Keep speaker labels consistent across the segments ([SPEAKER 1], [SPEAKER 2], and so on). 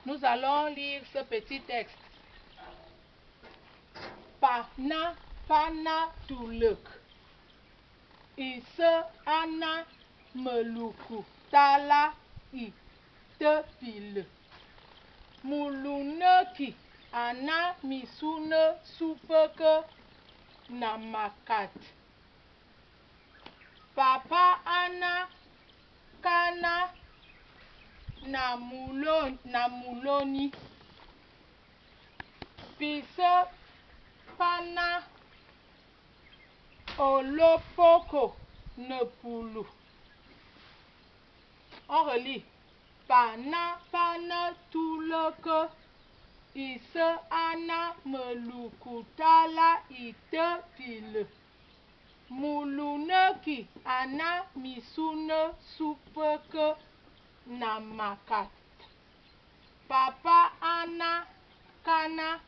[SPEAKER 1] Nous allons lire ce petit texte. Pana pana tuluk. Ise ana meluku tala I tepil. Muluneki ana misune supeke namakat. Papa ana kana namuloni. Pise pana olopoko nepulu. On relit. Pana pana tuleke ise ana melukutala ite pile. Muluneki ana misune supeke namakat. Papa ana kana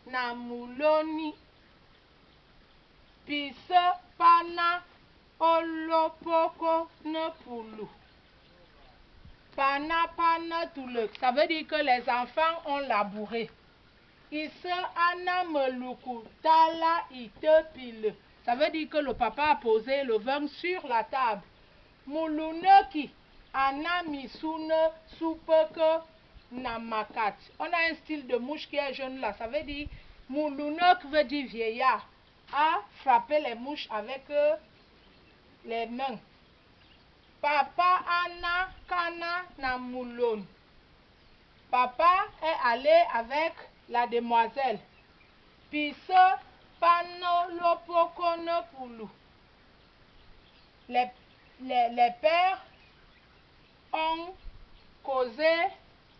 [SPEAKER 1] namuloni. Pise pana olopoko nepulu. Pana pana tulek. Ça veut dire que les enfants ont labouré. Ise ana meluku tala ite pile. Ça veut dire que le papa a posé le vin sur la table. Muluneki ana misune supeke namakat. On a un style de mouche qui est jaune là. Ça veut dire Moulounek veut dire vieillard. A frappé les mouches avec les mains. Papa ana kana na moulon. Papa est allé avec la demoiselle. Pisse pano lopokone poulou. Les pères ont causé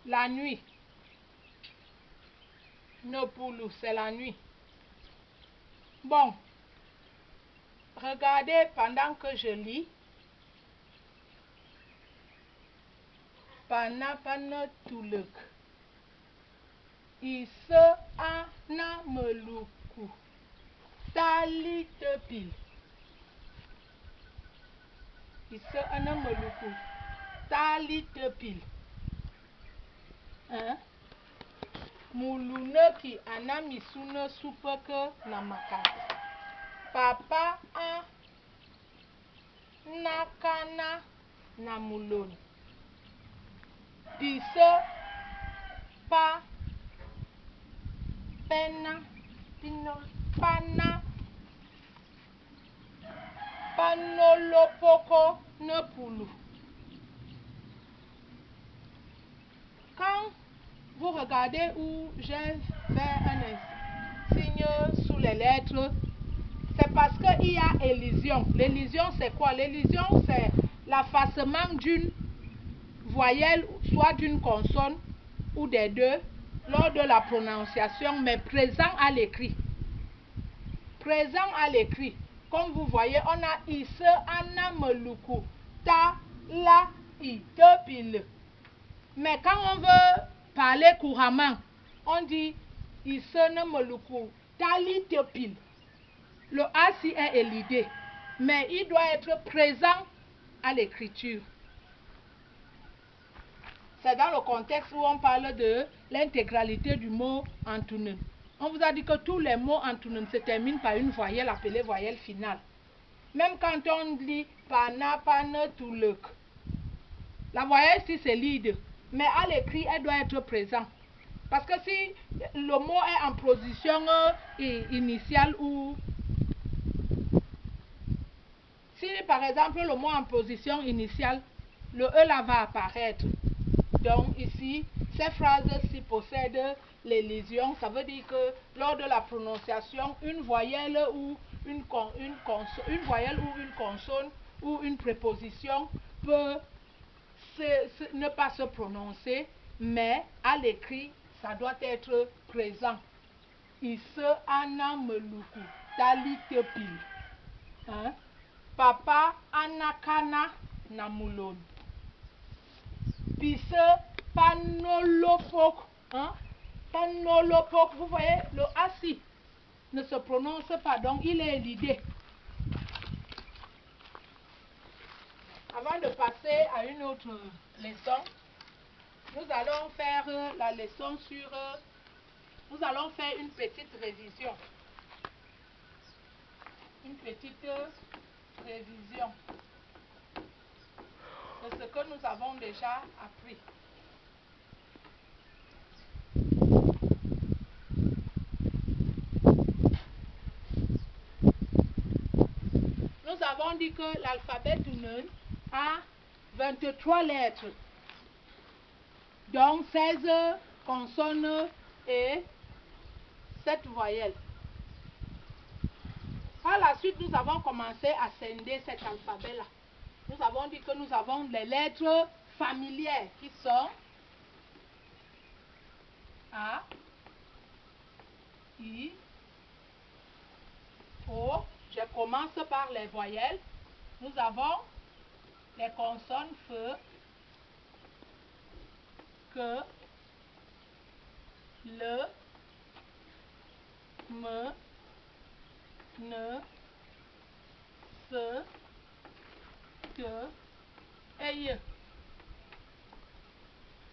[SPEAKER 1] la nuit. Ne poulou, c'est la nuit. Bon, regardez pendant que je lis. Pana pana tuluk. Ise ana meluku. Tali tepil. Ise ana meluku. Tali tepil. Hein? Muluneki ana misune supeke namakat. Papa a nakana namulon. Pise pa pena pana panolopoko nepulu. Quand vous regardez où j'ai fait un signe sous les lettres, c'est parce qu'il y a élision. L'élision, c'est quoi? L'élision, c'est l'effacement d'une voyelle, soit d'une consonne ou des deux, lors de la prononciation, mais présent à l'écrit. Présent à l'écrit. Comme vous voyez, on a ise ana meluku ta la I te pile. Mais quand on veut parler couramment, on dit ise ne meluku tali te pile. Le asi est élidé, mais il doit être présent à l'écriture. C'est dans le contexte où on parle de l'intégralité du mot Antunen. On vous a dit que tous les mots Antunen se terminent par une voyelle appelée voyelle finale. Même quand on dit pana, pana, tuluk. La voyelle ici c'est lead, mais à l'écrit elle doit être présente. Parce que si le mot est en position initiale ou... Si par exemple le mot en position initiale, le E là va apparaître. Donc ici, ces phrases-ci possèdent l'élision. Ça veut dire que lors de la prononciation, une voyelle ou une voyelle ou une consonne ou une préposition peut ne pas se prononcer, mais à l'écrit, ça doit être présent. Ise ana meluku tali tepil. Hein? Papa anakana namulon. Pise panolopok. Hein? Panolopok. Vous voyez, le asi ne se prononce pas, donc il est l'idée. Avant de passer à une autre leçon, Nous allons faire la leçon sur... nous allons faire une petite révision. Une petite révision de ce que nous avons déjà appris. Nous avons dit que l'alphabet Tunen a 23 lettres, donc 16 consonnes et 7 voyelles. Par la suite, nous avons commencé à scinder cet alphabet-là. Nous avons dit que nous avons les lettres familières qui sont A, I, O. Je commence par les voyelles. Nous avons les consonnes F, que, le, me, ne, se, que et y.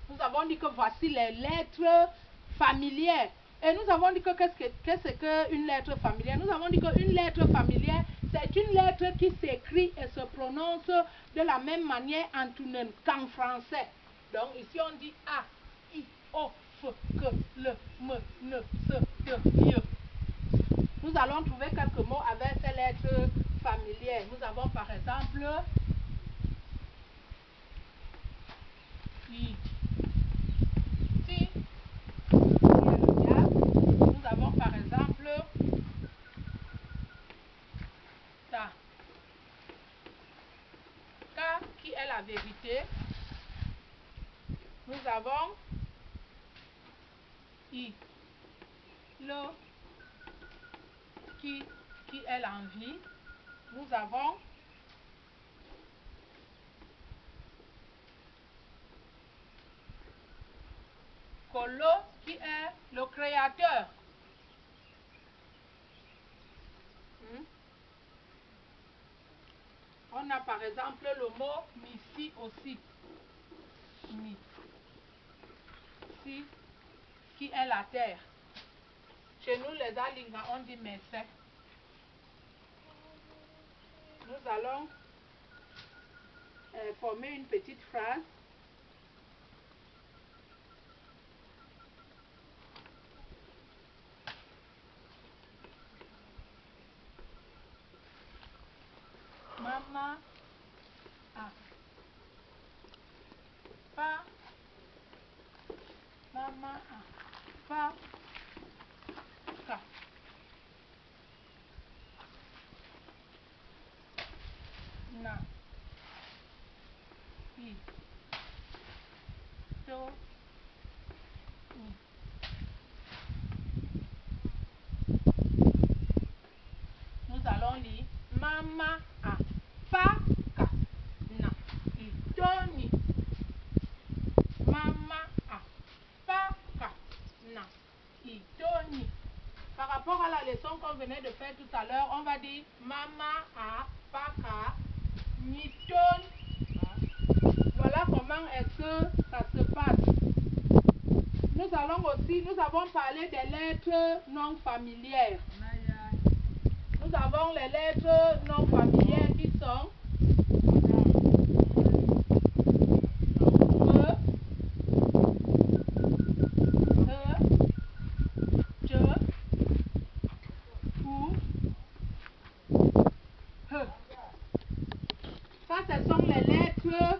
[SPEAKER 1] Nous avons dit que voici les lettres familières. Et nous avons dit que qu'est-ce qu'une lettre familière? Nous avons dit qu'une lettre familière, c'est une lettre qui s'écrit et se prononce de la même manière en Tunen qu'en français. Donc ici on dit A, I, O, F, que, le, me, ne, se, que, y. Nous allons trouver quelques mots avec ces lettres familières. Nous avons par exemple I, Si, nous avons par exemple Ta, Ka qui est la vérité. Nous avons I, Lo qui est l'envie. Nous avons Kolo qui est le créateur. On a par exemple le mot Misi aussi. Mi, Si qui est la terre. Chez nous les Alinga on dit Messe. Nous allons former une petite phrase. Maman a pas. Maman a pas. Ka. Na. I. Do. I. Nous allons lire Maman a pas. Ka. Na. I. Doni. Maman a pas. Ka. Na. I. Doni. Par rapport à la leçon qu'on venait de faire tout à l'heure, on va dire Maman a pas. Ka. Ni ton. Voilà comment est-ce que ça se passe. Nous avons parlé des lettres non familières. Nous avons les lettres non familières qui sont Ça, ce sont les lettres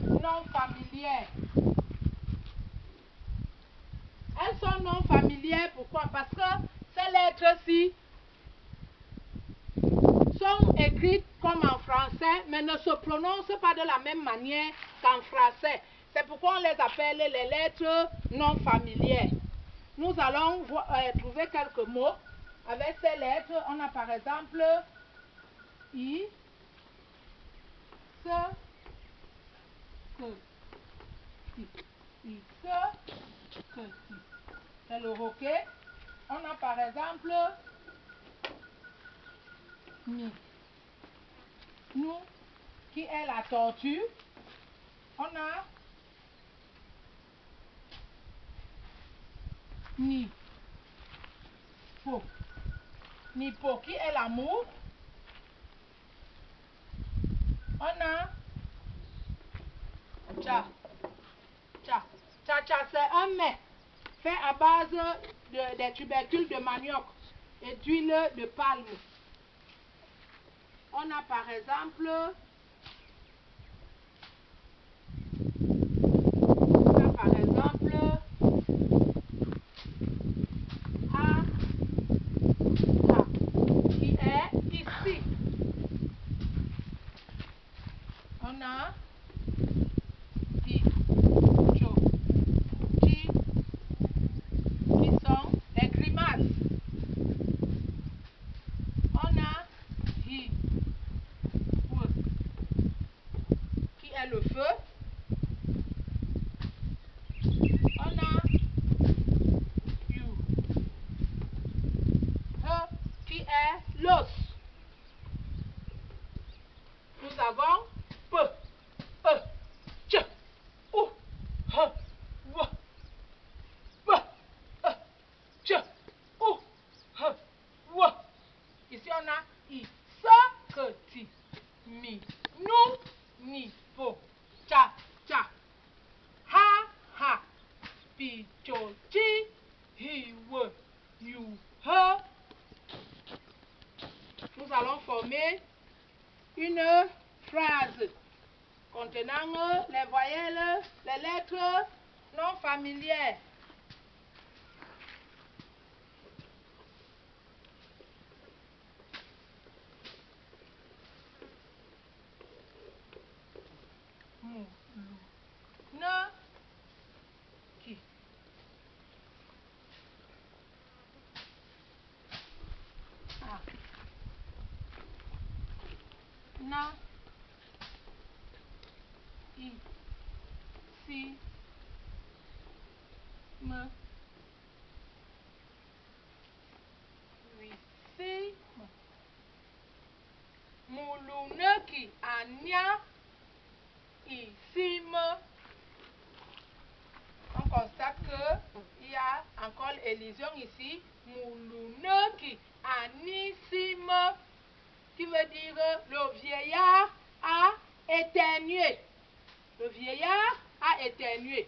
[SPEAKER 1] non familières. Elles sont non familières, pourquoi? Parce que ces lettres-ci sont écrites comme en français, mais ne se prononcent pas de la même manière qu'en français. C'est pourquoi on les appelle les lettres non familières. Nous allons trouver quelques mots avec ces lettres. On a par exemple I, Se, Que, Si. I, Se, Que, Si. C'est le roquet. On a par exemple Mi, nous qui est la tortue. On a Ni po. Ni po qui est l'amour. On a cha. Cha. Cha cha c'est un mets fait à base des tubercules de manioc et d'huile de palme. On a par exemple A qui est ici. On a I, cho, chi, qui sont les grimaces. On a hi, w, qui est le feu. On a you, he, qui est l'os. Nous avons p, e, ch, ou, he, w, p, e, ch, ou, he, w. Ici on a i, sa, que, ti, mi, nu, ni, po, cha, cha, ha, ha, pi, cho, chi, hi, we, you, he. Nous allons former une phrase contenant les voyelles, les lettres non familières. Mou, lou, ne, qui. Ah. Na, i, si, me, oui, si, mouluneki, ania, ici, me. On constate qu'il y a encore élision ici. Mouluneki, anissime, qui veut dire le vieillard a éternué. Le vieillard a éternué.